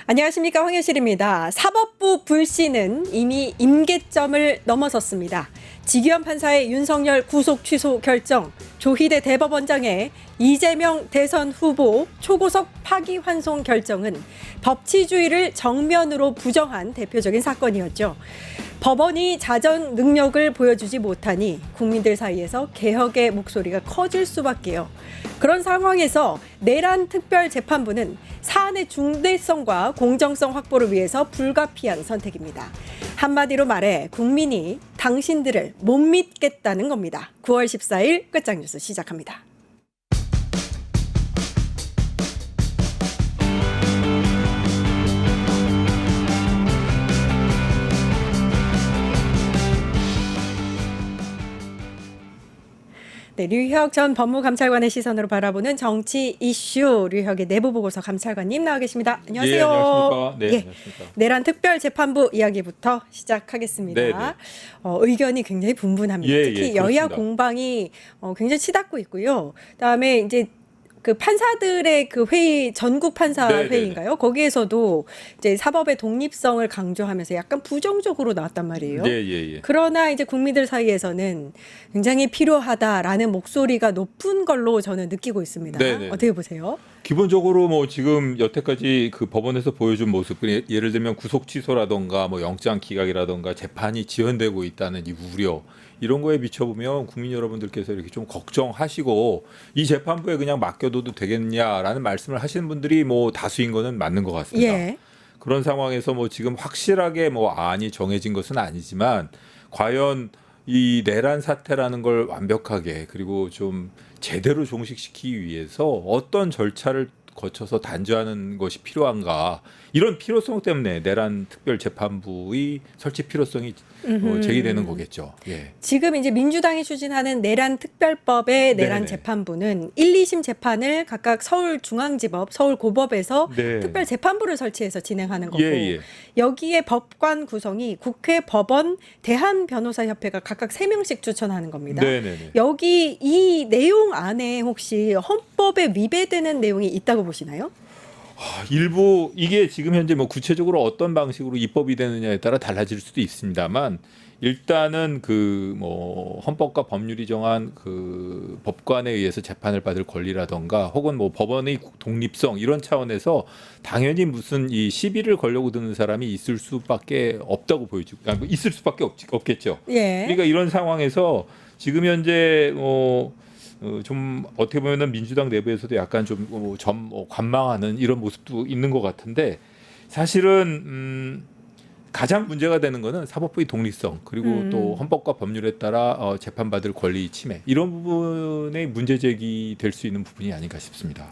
안녕하십니까, 황효실입니다. 사법부 불씨는 이미 임계점을 넘어섰습니다. 지기현 판사의 윤석열 구속 취소 결정, 조희대 대법원장의 이재명 대선 후보 초고속 파기환송 결정은 법치주의를 정면으로 부정한 대표적인 사건이었죠. 법원이 자정 능력을 보여주지 못하니 국민들 사이에서 개혁의 목소리가 커질 수밖에요. 그런 상황에서 내란 특별재판부는 사안의 중대성과 공정성 확보를 위해서 불가피한 선택입니다. 한마디로 말해 국민이 당신들을 못 믿겠다는 겁니다. 9월 14일 끝장뉴스 시작합니다. 네, 류혁 전 법무감찰관의 시선으로 바라보는 정치 이슈, 류혁의 내부보고서 감찰관님 나와 계십니다. 안녕하세요. 예, 안녕하십니까. 네, 예, 안녕하십니까. 내란 특별재판부 이야기부터 시작하겠습니다. 네, 네. 의견이 굉장히 분분합니다. 예, 특히 예, 여야 그렇습니다. 공방이 굉장히 치닫고 있고요. 그다음에 이제 그 판사들의 그 회의, 전국 판사 네, 네, 회의인가요? 거기에서도 이제 사법의 독립성을 강조하면서 약간 부정적으로 나왔단 말이에요. 예, 예, 예. 그러나 이제 국민들 사이에서는 굉장히 필요하다라는 목소리가 높은 걸로 저는 느끼고 있습니다. 네네. 어떻게 보세요? 기본적으로 뭐 지금 여태까지 그 법원에서 보여준 모습, 예를 들면 구속 취소라던가 뭐 영장 기각이라던가 재판이 지연되고 있다는 이 우려, 이런 거에 비춰보면 국민 여러분들께서 이렇게 좀 걱정하시고 이 재판부에 그냥 맡겨둬도 되겠냐라는 말씀을 하시는 분들이 뭐 다수인 거는 맞는 것 같습니다. 예. 그런 상황에서 뭐 지금 확실하게 뭐 안이 정해진 것은 아니지만 과연 이 내란 사태라는 걸 완벽하게 그리고 좀 제대로 종식시키기 위해서 어떤 절차를 거쳐서 단죄하는 것이 필요한가, 이런 필요성 때문에 내란 특별재판부의 설치 필요성이 제기되는 거겠죠. 예. 지금 이제 민주당이 추진하는 내란 특별법의 내란 네네. 재판부는 1, 2심 재판을 각각 서울중앙지법, 서울고법에서 네. 특별재판부를 설치해서 진행하는 거고, 예, 예. 여기에 법관 구성이 국회, 법원, 대한변호사협회가 각각 3명씩 추천하는 겁니다. 네네네. 여기 이 내용 안에 혹시 헌법에 위배되는 내용이 있다고 보시나요? 일부 이게 지금 현재 뭐 구체적으로 어떤 방식으로 입법이 되느냐에 따라 달라질 수도 있습니다만, 일단은 그 뭐 헌법과 법률이 정한 그 법관에 의해서 재판을 받을 권리라던가 혹은 뭐 법원의 독립성, 이런 차원에서 당연히 무슨 이 시비를 걸려고 드는 사람이 있을 수밖에 없다고 보여지고, 있을 수밖에 없겠죠. 예. 그러니까 이런 상황에서 지금 현재 좀 어떻게 보면은 민주당 내부에서도 약간 좀 관망하는 이런 모습도 있는 것 같은데, 사실은 가장 문제가 되는 거는 사법부의 독립성, 그리고 또 헌법과 법률에 따라 재판받을 권리 침해, 이런 부분에 문제 제기될 수 있는 부분이 아닌가 싶습니다.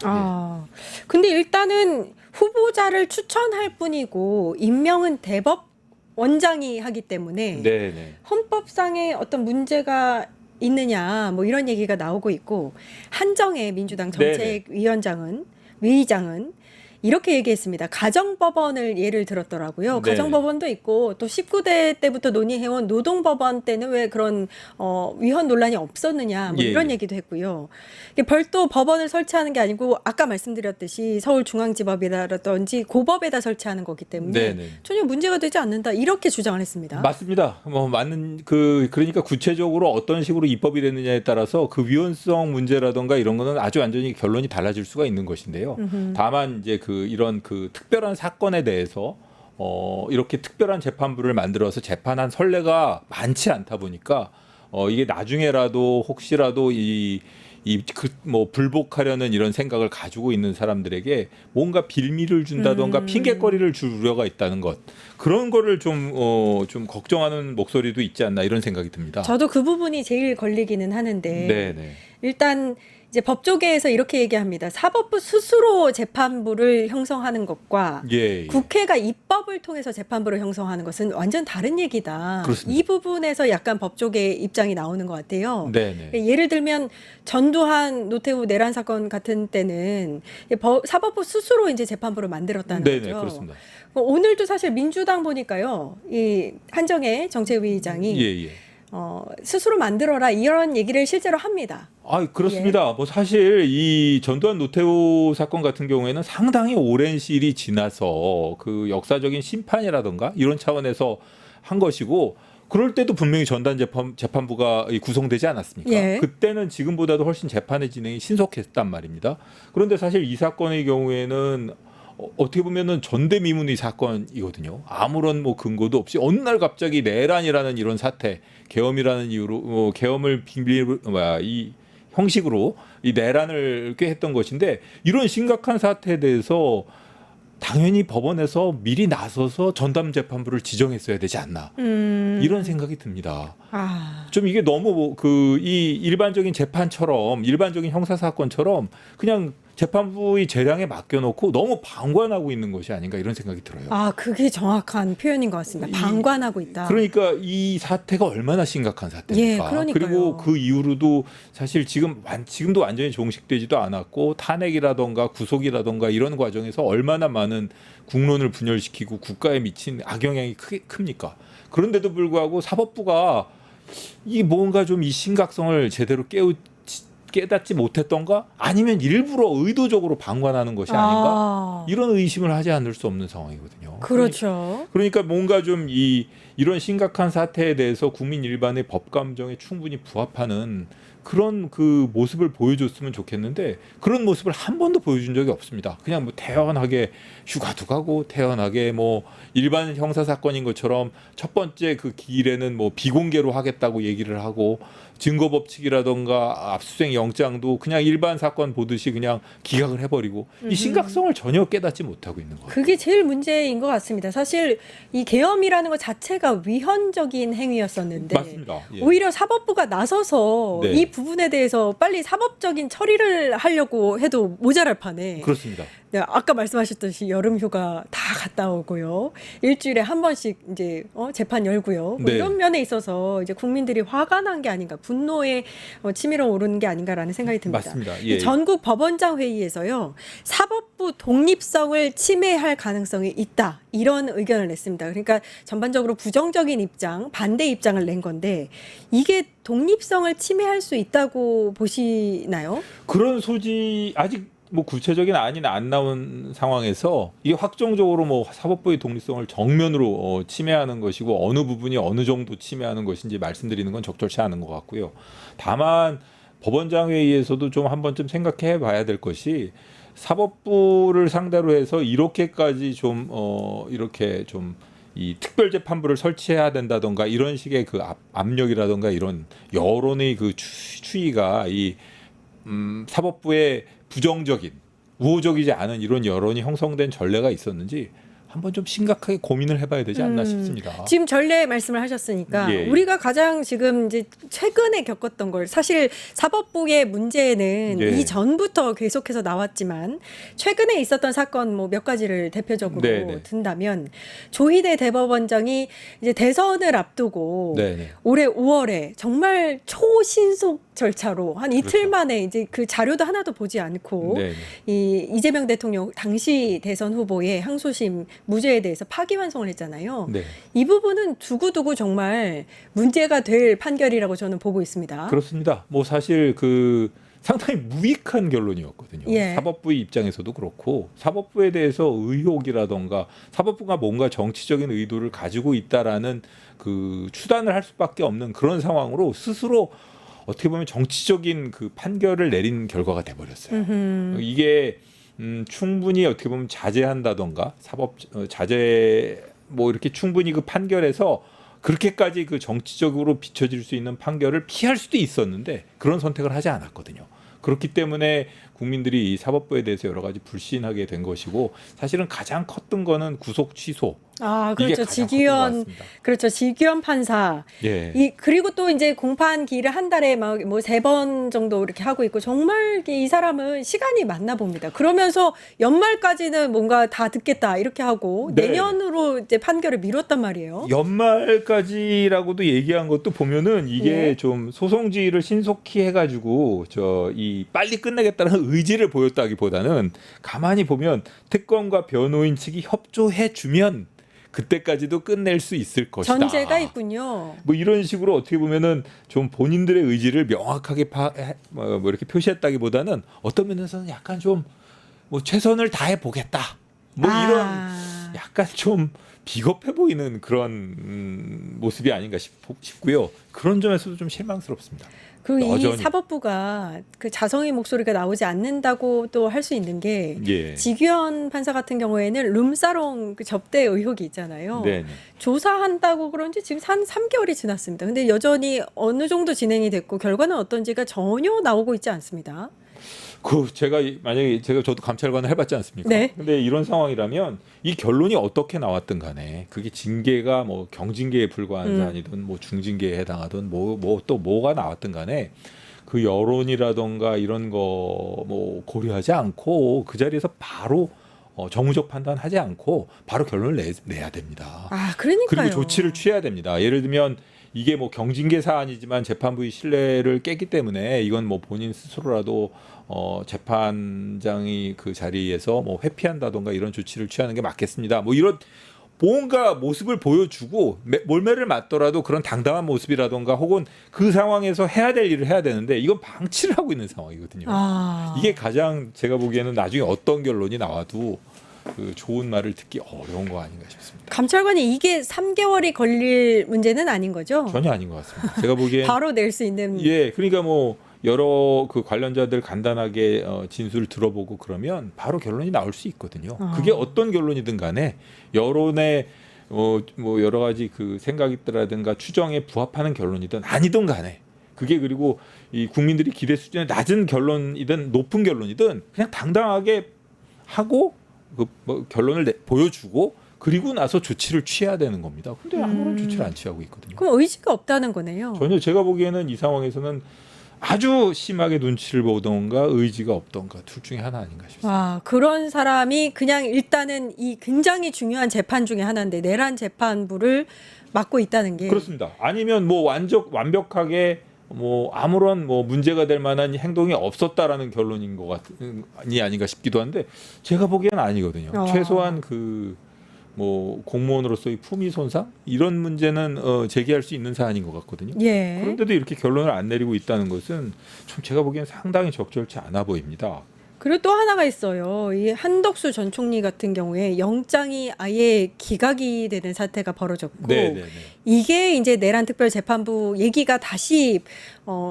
근데 일단은 후보자를 추천할 뿐이고 임명은 대법원장이 하기 때문에 네네. 헌법상의 어떤 문제가 있느냐, 뭐 이런 얘기가 나오고 있고, 한정혜 민주당 정책위원장은 위의장은 이렇게 얘기했습니다. 가정법원을 예를 들었더라고요. 네. 가정법원도 있고 또 19대 때부터 논의해온 노동법원 때는 왜 그런 위헌 논란이 없었느냐, 뭐 예, 이런 예. 얘기도 했고요. 이게 별도 법원을 설치하는 게 아니고 아까 말씀드렸듯이 서울중앙지법이라든지 고법에다 설치하는 거기 때문에 네네. 전혀 문제가 되지 않는다, 이렇게 주장을 했습니다. 맞습니다. 뭐 맞는 그러니까 구체적으로 어떤 식으로 입법이 됐느냐에 따라서 그 위헌성 문제라던가 이런 거는 아주 완전히 결론이 달라질 수가 있는 것인데요. 다만 이제 이런 특별한 사건에 대해서 이렇게 특별한 재판부를 만들어서 재판한 선례가 많지 않다 보니까 이게 나중에라도 혹시라도 뭐 불복하려는 이런 생각을 가지고 있는 사람들에게 뭔가 빌미를 준다던가 핑계거리를 줄 우려가 있다는 것, 그런 거를 좀 걱정하는 목소리도 있지 않나, 이런 생각이 듭니다. 저도 그 부분이 제일 걸리기는 하는데, 네네. 일단 이제 법조계에서 이렇게 얘기합니다. 사법부 스스로 재판부를 형성하는 것과 예, 예. 국회가 입법을 통해서 재판부를 형성하는 것은 완전 다른 얘기다. 그렇습니다. 이 부분에서 약간 법조계 입장이 나오는 것 같아요. 네네. 예를 들면 전두환, 노태우 내란 사건 같은 때는 사법부 스스로 이제 재판부를 만들었다는 네네, 거죠. 그렇습니다. 오늘도 사실 민주당 보니까요, 이 한정혜 정책위의장이 예, 예. 스스로 만들어라 이런 얘기를 실제로 합니다. 그렇습니다. 뭐 사실 이 전두환 노태우 사건 같은 경우에는 상당히 오랜 시일이 지나서 그 역사적인 심판이라든가 이런 차원에서 한 것이고 그럴 때도 분명히 전단 재판부가 구성되지 않았습니까? 예. 그때는 지금보다도 훨씬 재판의 진행이 신속했단 말입니다. 그런데 사실 이 사건의 경우에는 어떻게 보면은 전대미문의 사건이거든요. 아무런 뭐 근거도 없이 어느 날 갑자기 내란이라는 이런 사태, 계엄이라는 이유로 계엄을 이 형식으로 이 내란을 꾀했던 것인데 이런 심각한 사태에 대해서 당연히 법원에서 미리 나서서 전담 재판부를 지정했어야 되지 않나 이런 생각이 듭니다. 좀 이게 너무 이 일반적인 재판처럼 일반적인 형사 사건처럼 그냥 재판부의 재량에 맡겨놓고 너무 방관하고 있는 것이 아닌가 이런 생각이 들어요. 그게 정확한 표현인 것 같습니다. 방관하고 있다. 그러니까 이 사태가 얼마나 심각한 사태입니까? 예, 그러니까요. 그리고 그 이후로도 사실 지금도 완전히 종식되지도 않았고 탄핵이라던가 구속이라던가 이런 과정에서 얼마나 많은 국론을 분열시키고 국가에 미친 악영향이 큽니까? 그런데도 불구하고 사법부가 이 뭔가 좀 이 심각성을 제대로 깨닫지 못했던가 아니면 일부러 의도적으로 방관하는 것이 아닌가 이런 의심을 하지 않을 수 없는 상황이거든요. 그렇죠. 그러니까 뭔가 좀 이런 심각한 사태에 대해서 국민 일반의 법 감정에 충분히 부합하는 그런 그 모습을 보여줬으면 좋겠는데 그런 모습을 한 번도 보여준 적이 없습니다. 그냥 뭐 태연하게 휴가도 가고 태연하게 뭐 일반 형사 사건인 것처럼 첫 번째 그 기일에는 뭐 비공개로 하겠다고 얘기를 하고 증거 법칙이라던가 압수수색 영장도 그냥 일반 사건 보듯이 그냥 기각을 해버리고 이 심각성을 전혀 깨닫지 못하고 있는 거예요. 그게 제일 문제인 것 같습니다. 사실 이 계엄이라는 것 자체가 위헌적인 행위였었는데 맞습니다. 예. 오히려 사법부가 나서서 네. 이 부분에 대해서 빨리 사법적인 처리를 하려고 해도 모자랄 판에 그렇습니다. 네, 아까 말씀하셨듯이 여름 휴가 다 갔다 오고요. 일주일에 한 번씩 이제 재판 열고요. 뭐 네. 이런 면에 있어서 이제 국민들이 화가 난 게 아닌가, 분노에 치밀어 오르는 게 아닌가라는 생각이 듭니다. 맞습니다. 이 예. 전국 법원장 회의에서요. 사법부 독립성을 침해할 가능성이 있다. 이런 의견을 냈습니다. 그러니까 전반적으로 부정적인 입장, 반대 입장을 낸 건데 이게 독립성을 침해할 수 있다고 보시나요? 그런 소지 아직 뭐 구체적인 안이 안 나온 상황에서 이게 확정적으로 뭐 사법부의 독립성을 정면으로 침해하는 것이고 어느 부분이 어느 정도 침해하는 것인지 말씀드리는 건 적절치 않은 것 같고요. 다만 법원장 회의에서도 좀 한 번쯤 생각해 봐야 될 것이 사법부를 상대로 해서 이렇게까지 좀 이렇게 좀 이 특별재판부를 설치해야 된다던가 이런 식의 그 압력이라던가 이런 여론의 그 추이가 사법부의 부정적인 우호적이지 않은 이런 여론이 형성된 전례가 있었는지 한번 좀 심각하게 고민을 해봐야 되지 않나 싶습니다. 지금 전례 말씀을 하셨으니까 예. 우리가 가장 지금 이제 최근에 겪었던 걸 사실 사법부의 문제는 예. 이전부터 계속해서 나왔지만 최근에 있었던 사건 뭐 몇 가지를 대표적으로 네네. 든다면 조희대 대법원장이 이제 대선을 앞두고 네네. 올해 5월에 정말 초신속 절차로 한 이틀 그렇죠. 만에 이제 그 자료도 하나도 보지 않고 네네. 이 이재명 대통령 당시 대선 후보의 항소심 무죄에 대해서 파기환송을 했잖아요. 네. 이 부분은 두고두고 정말 문제가 될 판결이라고 저는 보고 있습니다. 그렇습니다. 뭐 사실 그 상당히 무익한 결론이었거든요. 예. 사법부의 입장에서도 그렇고 사법부에 대해서 의혹이라던가 사법부가 뭔가 정치적인 의도를 가지고 있다라는 그 추단을 할 수밖에 없는 그런 상황으로 스스로 어떻게 보면 정치적인 그 판결을 내린 결과가 돼버렸어요. 이게 충분히 어떻게 보면 자제한다던가 자제 뭐 이렇게 충분히 그 판결에서 그렇게까지 그 정치적으로 비춰질 수 있는 판결을 피할 수도 있었는데 그런 선택을 하지 않았거든요. 그렇기 때문에 국민들이 이 사법부에 대해서 여러 가지 불신하게 된 것이고 사실은 가장 컸던 거는 구속 취소. 이게 그렇죠. 가장 컸던 것 지기현, 같습니다. 그렇죠. 지기현 판사. 예. 그리고 또 이제 공판 기일을 한 달에 막 뭐 3번 정도 이렇게 하고 있고 정말 이 사람은 시간이 많나 봅니다. 그러면서 연말까지는 뭔가 다 듣겠다 이렇게 하고 네. 내년으로 이제 판결을 미뤘단 말이에요. 연말까지라고도 얘기한 것도 보면은 이게 예. 좀 소송지휘를 신속히 해가지고 빨리 끝내겠다는 의지를 보였다기보다는 가만히 보면 특검과 변호인 측이 협조해 주면 그때까지도 끝낼 수 있을 것이다. 전제가 있군요. 뭐 이런 식으로 어떻게 보면은 좀 본인들의 의지를 명확하게 뭐 이렇게 표시했다기보다는 어떤 면에서는 약간 좀 뭐 최선을 다해 보겠다. 뭐 이런 약간 좀 비겁해 보이는 그런 모습이 아닌가 싶고요. 그런 점에서도 좀 실망스럽습니다. 그 이 여전히. 사법부가 그 자성의 목소리가 나오지 않는다고 또 할 수 있는 게 예. 지규현 판사 같은 경우에는 룸사롱 그 접대 의혹이 있잖아요. 네. 조사한다고 그런지 지금 한 3개월이 지났습니다. 근데 여전히 어느 정도 진행이 됐고 결과는 어떤지가 전혀 나오고 있지 않습니다. 그 제가 만약에 저도 감찰관을 해봤지 않습니까? 네. 근데 이런 상황이라면 이 결론이 어떻게 나왔든 간에 그게 징계가 뭐 경징계에 불과한 사안이든 뭐 중징계에 해당하든 뭐 또 뭐가 나왔든 간에 그 여론이라던가 이런 거 뭐 고려하지 않고 그 자리에서 바로 정무적 판단하지 않고 바로 결론을 내야 됩니다. 아, 그러니까요. 그리고 조치를 취해야 됩니다. 예를 들면 이게 뭐 경징계 사안이지만 재판부의 신뢰를 깼기 때문에 이건 뭐 본인 스스로라도 재판장이 그 자리에서 뭐 회피한다던가 이런 조치를 취하는 게 맞겠습니다. 뭐 이런 뭔가 모습을 보여주고 몰매를 맞더라도 그런 당당한 모습이라던가 혹은 그 상황에서 해야 될 일을 해야 되는데 이건 방치를 하고 있는 상황이거든요. 이게 가장 제가 보기에는 나중에 어떤 결론이 나와도 그 좋은 말을 듣기 어려운 거 아닌가 싶습니다. 감찰관이 이게 3개월이 걸릴 문제는 아닌 거죠? 전혀 아닌 것 같습니다. 제가 보기엔 바로 낼 수 있는. 예, 그러니까 뭐 여러 그 관련자들 간단하게 진술을 들어보고 그러면 바로 결론이 나올 수 있거든요. 그게 어떤 결론이든 간에 여론의 뭐 여러 가지 그 생각이라든가 추정에 부합하는 결론이든 아니든 간에 그게 그리고 이 국민들이 기대 수준의 낮은 결론이든 높은 결론이든 그냥 당당하게 하고 뭐 결론을 보여주고 그리고 나서 조치를 취해야 되는 겁니다. 근데 아무런 조치를 안 취하고 있거든요. 그럼 의지가 없다는 거네요. 전혀 제가 보기에는 이 상황에서는 아주 심하게 눈치를 보던가 의지가 없던가 둘 중에 하나 아닌가 싶습니다. 와, 그런 사람이 그냥 일단은 이 굉장히 중요한 재판 중에 하나인데 내란 재판부를 맡고 있다는 게 그렇습니다. 아니면 뭐 완벽하게 뭐 아무런 뭐 문제가 될 만한 행동이 없었다라는 결론인 것 같니 아닌가 싶기도 한데 제가 보기에는 아니거든요. 최소한 그 뭐 공무원으로서의 품위 손상 이런 문제는 제기할 수 있는 사안인 것 같거든요. 예. 그런데도 이렇게 결론을 안 내리고 있다는 것은 좀 제가 보기엔 상당히 적절치 않아 보입니다. 그리고 또 하나가 있어요. 이 한덕수 전 총리 같은 경우에 영장이 아예 기각이 되는 사태가 벌어졌고 네네네. 이게 이제 내란 특별재판부 얘기가 다시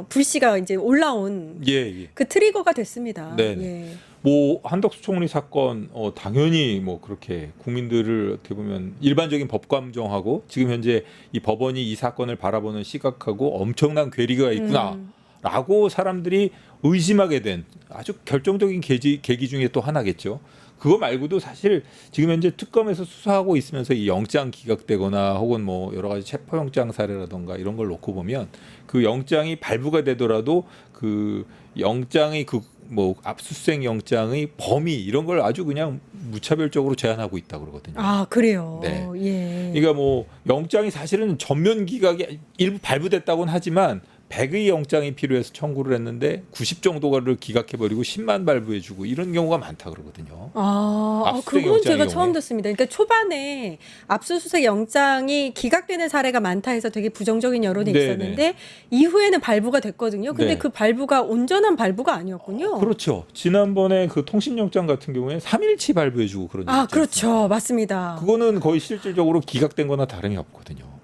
불씨가 이제 올라온 예. 그 트리거가 됐습니다. 네네. 예. 뭐 한덕수 총리 사건 당연히 뭐 그렇게 국민들을 어떻게 보면 일반적인 법감정하고 지금 현재 이 법원이 이 사건을 바라보는 시각하고 엄청난 괴리가 있구나라고 사람들이 의심하게 된 아주 결정적인 계기 중에 또 하나겠죠. 그거 말고도 사실 지금 현재 특검에서 수사하고 있으면서 이 영장 기각되거나 혹은 뭐 여러 가지 체포영장 사례라던가 이런 걸 놓고 보면 그 영장이 발부가 되더라도 그 영장의 그 뭐 압수수색 영장의 범위 이런 걸 아주 그냥 무차별적으로 제한하고 있다 그러거든요. 아, 그래요. 네. 예. 그러니까 뭐 영장이 사실은 전면 기각이 일부 발부됐다고는 하지만 100의 영장이 필요해서 청구를 했는데 90 정도를 기각해버리고 10만 발부해주고 이런 경우가 많다 그러거든요. 압수수색 그건 제가 영장의 처음 경우에. 듣습니다. 그러니까 초반에 압수수색 영장이 기각되는 사례가 많다 해서 되게 부정적인 여론이 네네. 있었는데 이후에는 발부가 됐거든요. 근데 네. 그 발부가 온전한 발부가 아니었군요. 그렇죠. 지난번에 그 통신영장 같은 경우에 3일치 발부해주고 그런 적이 있지 그렇죠. 맞습니다. 그거는 거의 실질적으로 기각된 거나 다름이 없거든요.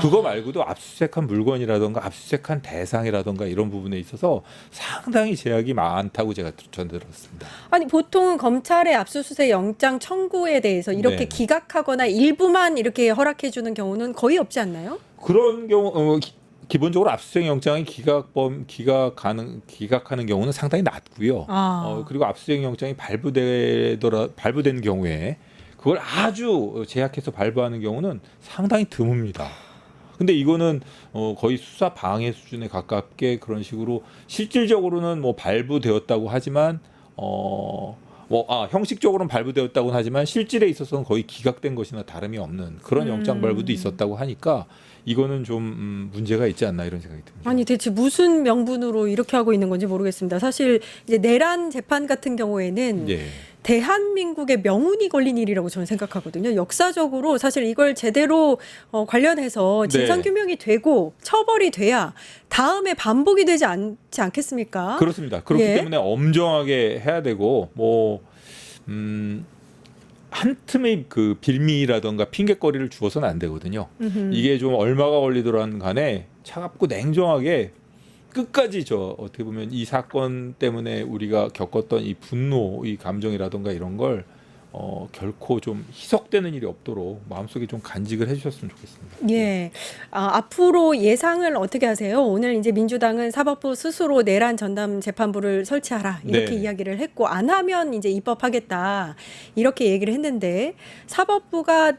그거 말고도 압수수색한 물건이라던가 압수수색한 대상이라던가 이런 부분에 있어서 상당히 제약이 많다고 제가 전들었습니다. 아니 보통은 검찰의 압수수색 영장 청구에 대해서 이렇게 네. 기각하거나 일부만 이렇게 허락해 주는 경우는 거의 없지 않나요? 그런 경우 기본적으로 압수수색 영장의 기각하는 경우는 상당히 낮고요. 그리고 압수수색 영장이 발부된 경우에 그걸 아주 제약해서 발부하는 경우는 상당히 드뭅니다. 근데 이거는 거의 수사 방해 수준에 가깝게 그런 식으로 실질적으로는 뭐 발부되었다고 하지만 형식적으로는 발부되었다고는 하지만 실질에 있어서는 거의 기각된 것이나 다름이 없는 그런 영장 발부도 있었다고 하니까 이거는 좀 문제가 있지 않나 이런 생각이 듭니다. 아니 대체 무슨 명분으로 이렇게 하고 있는 건지 모르겠습니다. 사실 이제 내란 재판 같은 경우에는 예. 대한민국의 명운이 걸린 일이라고 저는 생각하거든요. 역사적으로 사실 이걸 제대로 관련해서 진상 규명이 되고 처벌이 돼야 다음에 반복이 되지 않지 않겠습니까? 그렇습니다. 그렇기 때문에 엄정하게 해야 되고 한 틈의 그 빌미라던가 핑계거리를 주어서는 안 되거든요. 이게 좀 얼마가 걸리더라도 간에 차갑고 냉정하게 끝까지 어떻게 보면 이 사건 때문에 우리가 겪었던 이 분노, 이 감정이라던가 이런 걸 결코 좀 희석되는 일이 없도록 마음속에 좀 간직을 해주셨으면 좋겠습니다. 예. 앞으로 예상을 어떻게 하세요? 오늘 이제 민주당은 사법부 스스로 내란 전담 재판부를 설치하라 이렇게 이야기를 했고 안 하면 이제 입법하겠다 이렇게 얘기를 했는데 사법부가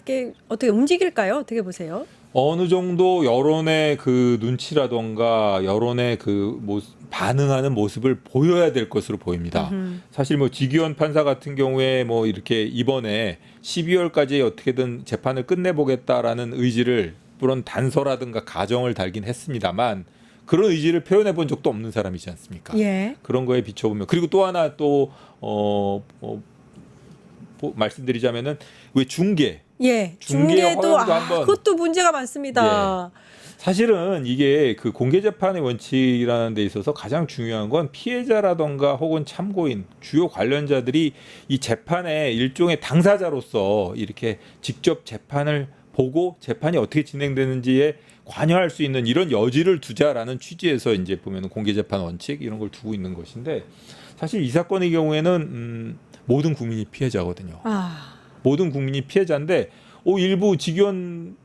어떻게 움직일까요? 어떻게 보세요? 어느 정도 여론의 그 눈치라던가 여론의 그 반응하는 모습을 보여야 될 것으로 보입니다. 사실 지기현 판사 같은 경우에 이렇게 이번에 12월까지 어떻게든 재판을 끝내보겠다라는 의지를 물론 단서라든가 가정을 달긴 했습니다만 그런 의지를 표현해 본 적도 없는 사람이지 않습니까? 예. 그런 거에 비춰보면 그리고 또 하나 또 말씀드리자면은 왜 중계도 그것도 문제가 많습니다. 예. 사실은 이게 그 공개 재판의 원칙이라는 데 있어서 가장 중요한 건 피해자라던가 혹은 참고인 주요 관련자들이 이 재판의 일종의 당사자로서 이렇게 직접 재판을 보고 재판이 어떻게 진행되는지에 관여할 수 있는 이런 여지를 두자라는 취지에서 이제 보면은 공개 재판 원칙 이런 걸 두고 있는 것인데 사실 이 사건의 경우에는 모든 국민이 피해자거든요. 모든 국민이 피해자인데 일부 직원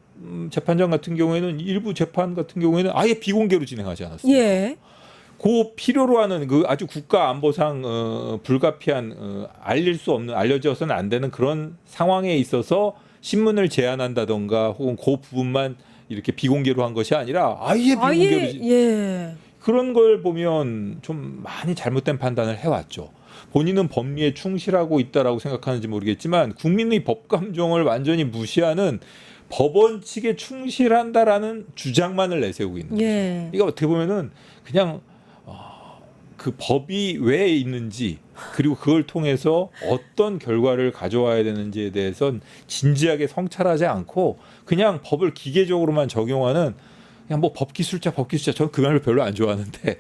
재판장 같은 경우에는 일부 재판 같은 경우에는 아예 비공개로 진행하지 않았습니까? 예. 그 필요로 하는 그 아주 국가 안보상 불가피한 알려져서는 안 되는 그런 상황에 있어서 신문을 제한한다던가 혹은 그 부분만 이렇게 비공개로 한 것이 아니라 아예 비공개로 그런 걸 보면 좀 많이 잘못된 판단을 해왔죠. 본인은 법리에 충실하고 있다라고 생각하는지 모르겠지만 국민의 법 감정을 완전히 무시하는 법원 측에 충실한다라는 주장만을 내세우고 있는 거죠. 이거 어떻게 보면은 그냥 그 법이 왜 있는지 그리고 그걸 통해서 어떤 결과를 가져와야 되는지에 대해서는 진지하게 성찰하지 않고 그냥 법을 기계적으로만 적용하는 그냥 법기술자 저는 그 말을 별로 안 좋아하는데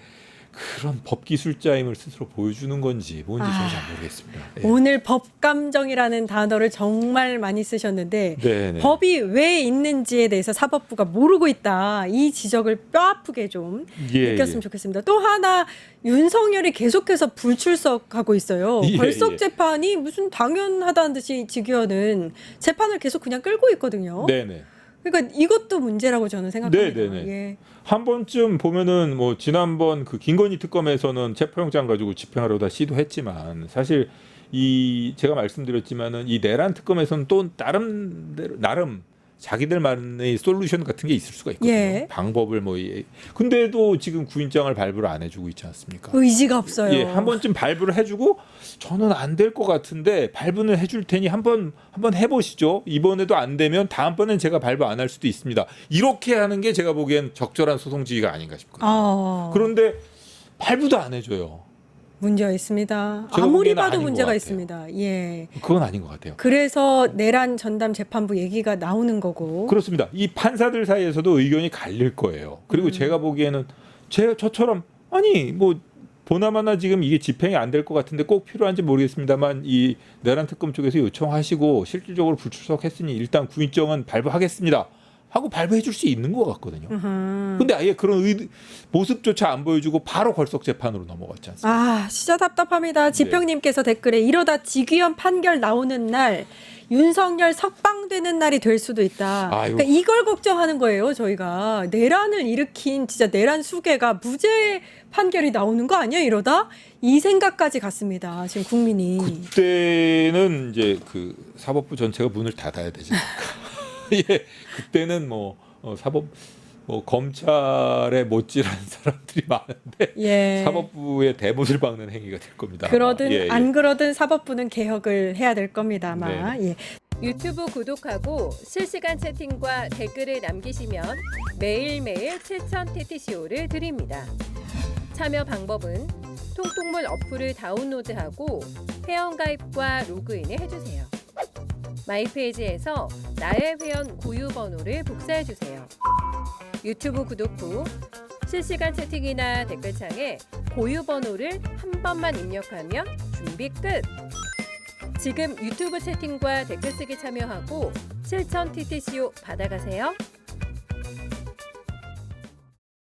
그런 법기술자임을 스스로 보여주는 건지 뭔지 저는 잘 모르겠습니다. 오늘 법감정이라는 단어를 정말 많이 쓰셨는데 법이 왜 있는지에 대해서 사법부가 모르고 있다. 이 지적을 뼈아프게 좀 느꼈으면 좋겠습니다. 또 하나 윤석열이 계속해서 불출석하고 있어요. 벌써 재판이 무슨 당연하다는 듯이 직위원은 재판을 계속 그냥 끌고 있거든요. 그러니까 이것도 문제라고 저는 생각합니다. 한 번쯤 보면은 지난번 그 김건희 특검에서는 체포영장 가지고 집행하려다 시도했지만 사실 제가 말씀드렸지만은 이 내란 특검에서는 또 나름 자기들만의 솔루션 같은 게 있을 수가 있거든요. 방법을 근데도 지금 구인장을 발부를 안 해주고 있지 않습니까? 의지가 없어요. 한 번쯤 발부를 해주고 저는 안 될 것 같은데 발부는 해줄 테니 한번 해보시죠. 이번에도 안 되면 다음번엔 제가 발부 안 할 수도 있습니다. 이렇게 하는 게 제가 보기엔 적절한 소송지휘가 아닌가 싶거든요. 그런데 발부도 안 해줘요. 문제가 있습니다. 아무리 봐도 문제가 있습니다. 그건 아닌 것 같아요. 그래서 내란 전담 재판부 얘기가 나오는 거고. 그렇습니다. 이 판사들 사이에서도 의견이 갈릴 거예요. 그리고 제가 보기에는 저처럼 보나마나 지금 이게 집행이 안 될 것 같은데 꼭 필요한지 모르겠습니다만 이 내란 특검 쪽에서 요청하시고 실질적으로 불출석했으니 일단 구인장은 발부하겠습니다. 하고 발부해 줄 수 있는 것 같거든요. 근데 아예 그런 모습조차 안 보여주고 바로 걸석 재판으로 넘어갔지 않습니까? 진짜 답답합니다. 지평님께서 댓글에 이러다 직위원 판결 나오는 날 윤석열 석방되는 날이 될 수도 있다. 그러니까 이걸 걱정하는 거예요. 저희가 내란을 일으킨 진짜 내란 수괴가 무죄 판결이 나오는 거 아니야 이러다? 이 생각까지 갔습니다. 지금 국민이. 그때는 이제 그 사법부 전체가 문을 닫아야 되지 않을까. 그때는 검찰에 못질한 사람들이 많은데 사법부의 대못을 박는 행위가 될 겁니다. 그러든 안 그러든 사법부는 개혁을 해야 될 겁니다만. 유튜브 구독하고 실시간 채팅과 댓글을 남기시면 매일매일 실천 TTCO를 드립니다. 참여 방법은 통통물 어플을 다운로드하고 회원가입과 로그인을 해주세요. 마이페이지에서 나의 회원 고유 번호를 복사해주세요. 유튜브 구독 후 실시간 채팅이나 댓글창에 고유 번호를 한 번만 입력하면 준비 끝! 지금 유튜브 채팅과 댓글 쓰기 참여하고 실천 TTCO 받아가세요.